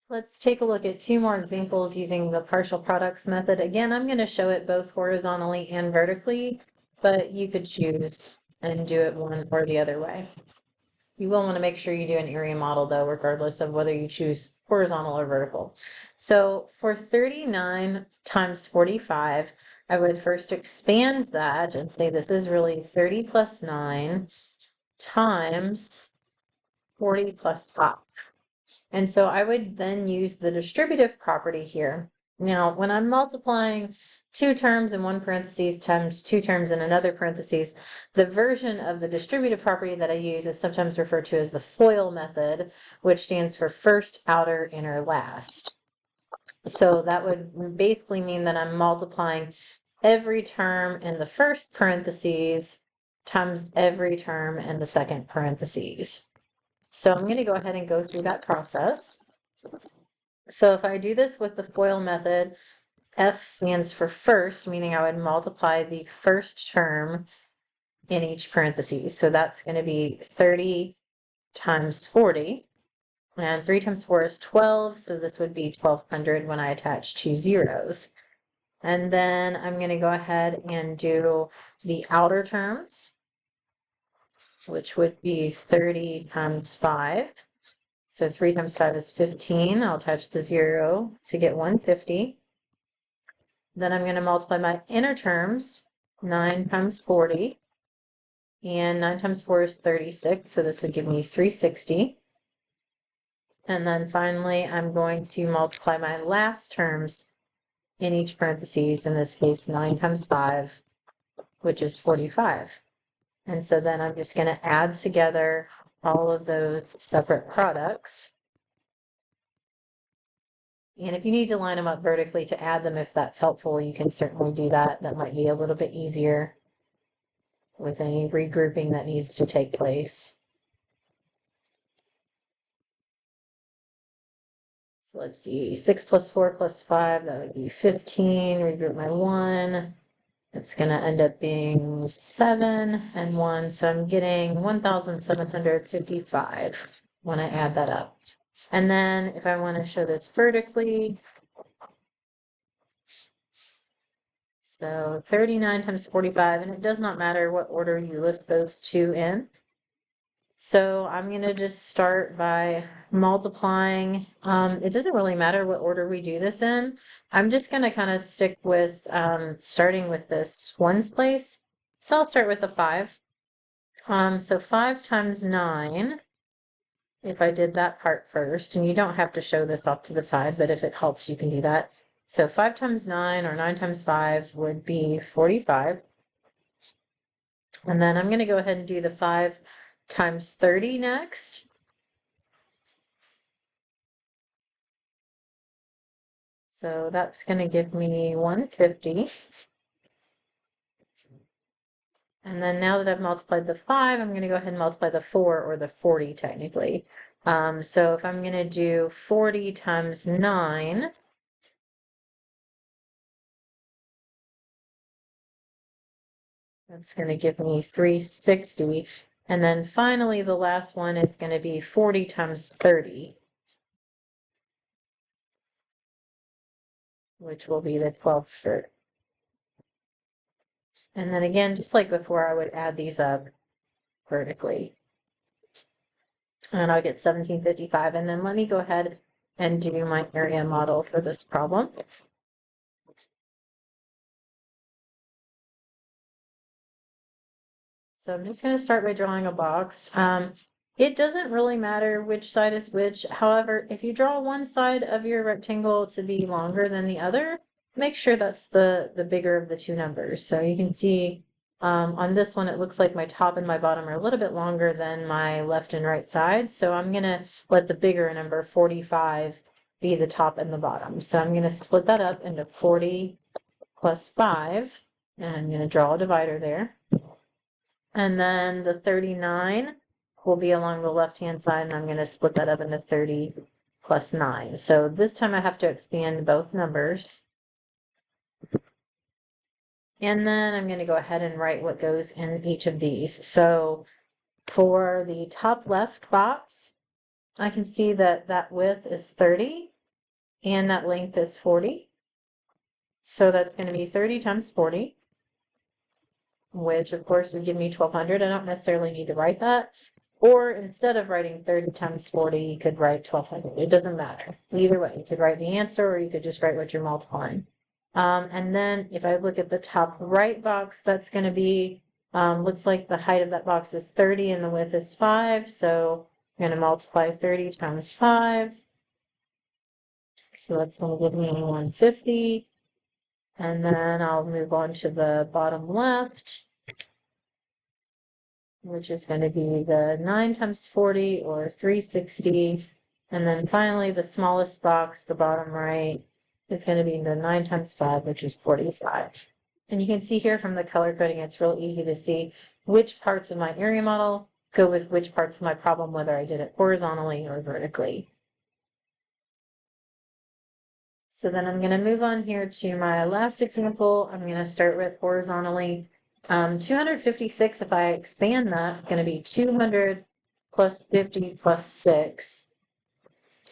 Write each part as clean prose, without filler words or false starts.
Let's take a look at two more examples using the partial products method. Again, I'm going to show it both horizontally and vertically, but you could choose and do it one or the other way. You will want to make sure you do an area model though, regardless of whether you choose horizontal or vertical. So for 39 times 45, I would first expand that and say this is really 30 plus 9 times 40 plus 5. And so I would then use the distributive property here. Now, when I'm multiplying two terms in one parentheses times two terms in another parentheses, the version of the distributive property that I use is sometimes referred to as the FOIL method, which stands for first, outer, inner, last. So that would basically mean that I'm multiplying every term in the first parentheses times every term in the second parentheses. So I'm going to go ahead and go through that process. So if I do this with the FOIL method, F stands for first, meaning I would multiply the first term in each parentheses. So that's going to be 30 times 40. And 3 times 4 is 12, so this would be 1200 when I attach two zeros. And then I'm going to go ahead and do the outer terms, which would be 30 times 5. So 3 times 5 is 15. I'll attach the 0 to get 150. Then I'm going to multiply my inner terms, 9 times 40. And 9 times 4 is 36, so this would give me 360. And then finally, I'm going to multiply my last terms in each parentheses, in this case, 9 times 5, which is 45. And so then I'm just going to add together all of those separate products. And if you need to line them up vertically to add them, if that's helpful, you can certainly do that. That might be a little bit easier with any regrouping that needs to take place. So let's see, 6 plus 4 plus 5, that would be 15. Regroup my 1. It's going to end up being 7 and 1, so I'm getting 1,755 when I add that up. And then if I want to show this vertically, so 39 times 45, and it does not matter what order you list those two in. So I'm going to just start by multiplying. It doesn't really matter what order we do this in. I'm just going to kind of stick with starting with this ones place. So I'll start with a 5. So 5 times 9, if I did that part first, and you don't have to show this off to the side, but if it helps, you can do that. So 5 times 9 or 9 times 5 would be 45. And then I'm going to go ahead and do the 5 times 30 next. So that's going to give me 150. And then now that I've multiplied the 5, I'm going to go ahead and multiply the 4, or the 40 technically. So if I'm going to do 40 times 9, that's going to give me 360. And then finally, the last one is going to be 40 times 30, which will be the 12th. And then again, just like before, I would add these up vertically. And I'll get 1755. And then let me go ahead and do my area model for this problem. So I'm just going to start by drawing a box. It doesn't really matter which side is which. However, if you draw one side of your rectangle to be longer than the other, make sure that's the bigger of the two numbers. So you can see on this one, it looks like my top and my bottom are a little bit longer than my left and right sides. So I'm going to let the bigger number, 45, be the top and the bottom. So I'm going to split that up into 40 plus 5, and I'm going to draw a divider there. And then the 39 will be along the left-hand side, and I'm going to split that up into 30 plus 9. So this time I have to expand both numbers. And then I'm going to go ahead and write what goes in each of these. So for the top left box, I can see that that width is 30, and that length is 40. So that's going to be 30 times 40, which of course would give me 1200. I don't necessarily need to write that. Or instead of writing 30 times 40, you could write 1200. It doesn't matter. Either way, you could write the answer or you could just write what you're multiplying. And then if I look at the top right box, that's going to be, looks like the height of that box is 30 and the width is 5. So I'm going to multiply 30 times 5. So that's going to give me 150. And then I'll move on to the bottom left, which is going to be the 9 times 40 or 360. And then finally, the smallest box, the bottom right, is going to be the 9 times 5, which is 45. And you can see here from the color coding, it's real easy to see which parts of my area model go with which parts of my problem, whether I did it horizontally or vertically. So then I'm going to move on here to my last example. I'm going to start with horizontally. 256, if I expand that, it's going to be 200 plus 50 plus 6.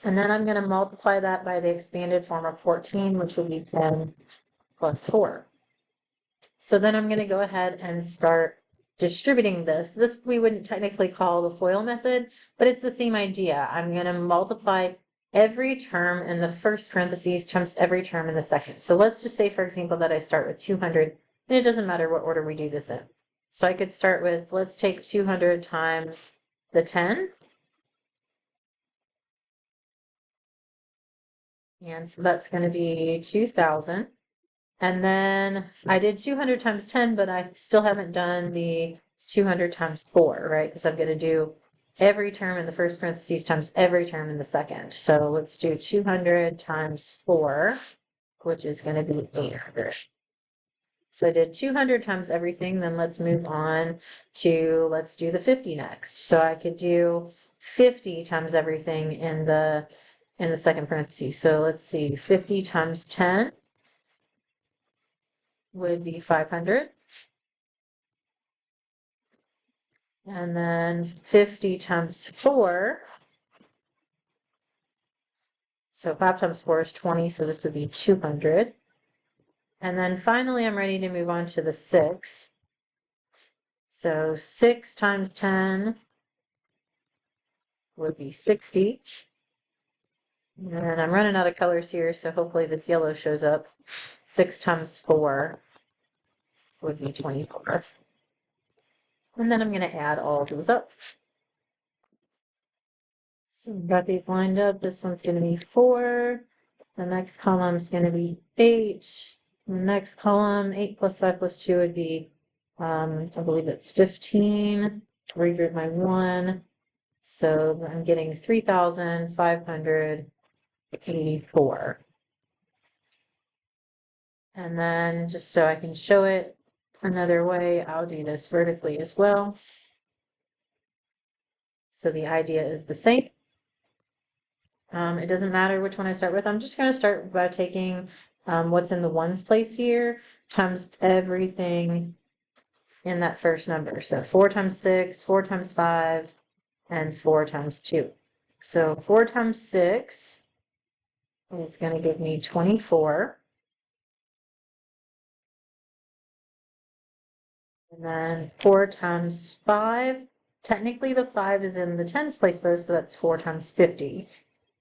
And then I'm going to multiply that by the expanded form of 14, which would be 10 plus 4. So then I'm going to go ahead and start distributing this. This we wouldn't technically call the FOIL method, but it's the same idea. I'm going to multiply every term in the first parentheses times every term in the second. So let's just say, for example, that I start with 200, and it doesn't matter what order we do this in. So I could start with, let's take 200 times the 10. And so that's going to be 2,000. And then I did 200 times 10, but I still haven't done the 200 times 4, right? Because I'm going to do every term in the first parentheses times every term in the second. So let's do 200 times 4, which is going to be 800. So I did 200 times everything. Then let's move on to, let's do the 50 next. So I could do 50 times everything in the second parentheses. So let's see, 50 times 10 would be 500. And then 50 times 4. So 5 times 4 is 20, so this would be 200. And then finally, I'm ready to move on to the 6. So 6 times 10 would be 60. And I'm running out of colors here, so hopefully this yellow shows up. 6 times 4 would be 24. And then I'm going to add all those up. So we've got these lined up. This one's going to be 4. The next column is going to be 8. The next column, 8 plus 5 plus 2 would be, I believe it's 15. Regroup my 1. So I'm getting 3,584. And then just so I can show it another way, I'll do this vertically as well. So the idea is the same. It doesn't matter which one I start with. I'm just going to start by taking what's in the ones place here times everything in that first number. So 4 times 6, 4 times 5, and 4 times 2. So 4 times 6 is going to give me 24. And then 4 times 5, technically the 5 is in the tens place though, so that's 4 times 50.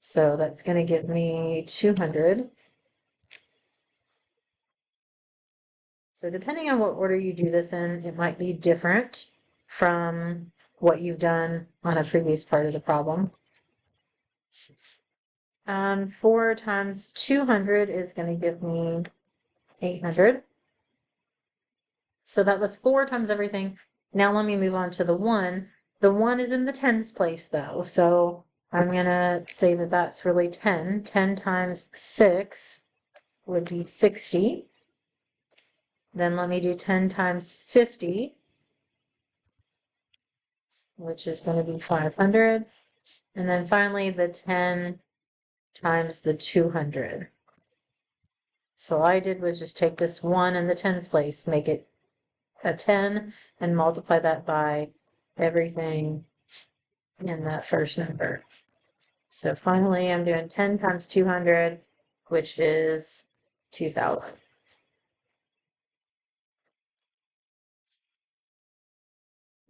So that's going to give me 200. So depending on what order you do this in, it might be different from what you've done on a previous part of the problem. 4 times 200 is going to give me 800. So that was 4 times everything. Now let me move on to the 1. The 1 is in the tens place though, so I'm going to say that that's really 10. 10 times 6 would be 60. Then let me do 10 times 50, which is going to be 500. And then finally the 10 times the 200. So all I did was just take this 1 in the tens place, make it a 10, and multiply that by everything in that first number. So finally I'm doing 10 times 200 which is 2,000.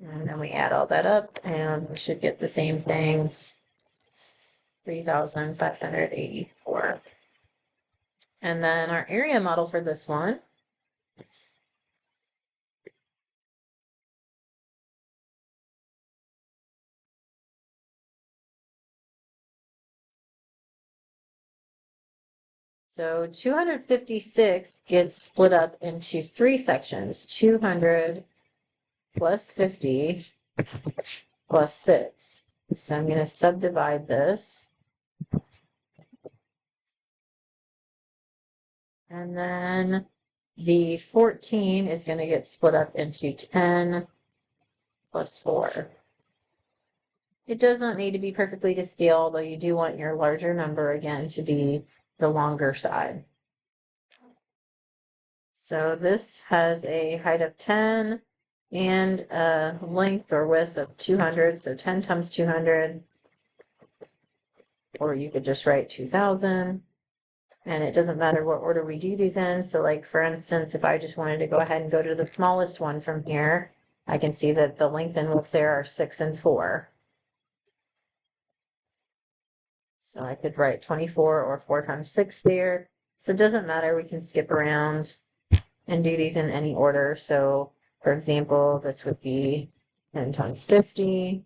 And then we add all that up and we should get the same thing, 3,584. And then our area model for this one so 256 gets split up into 3 sections, 200 plus 50 plus 6. So I'm going to subdivide this. And then the 14 is going to get split up into 10 plus 4. It does not need to be perfectly to scale, although you do want your larger number again to be the longer side. So this has a height of 10 and a length or width of 200, so 10 times 200, or you could just write 2,000. And it doesn't matter what order we do these in. So like, for instance, if I just wanted to go ahead and go to the smallest one from here, I can see that the length and width there are 6 and 4. So I could write 24 or 4 times 6 there. So it doesn't matter, we can skip around and do these in any order. So for example, this would be 10 times 50.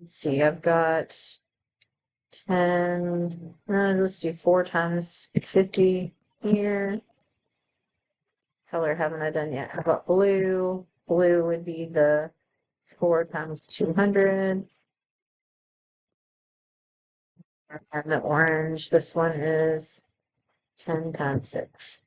Let's see, I've got 10, let's do 4 times 50 here. Color haven't I done yet? How about blue? Blue would be the 4 times 200. And the orange, this one is 10 times 6.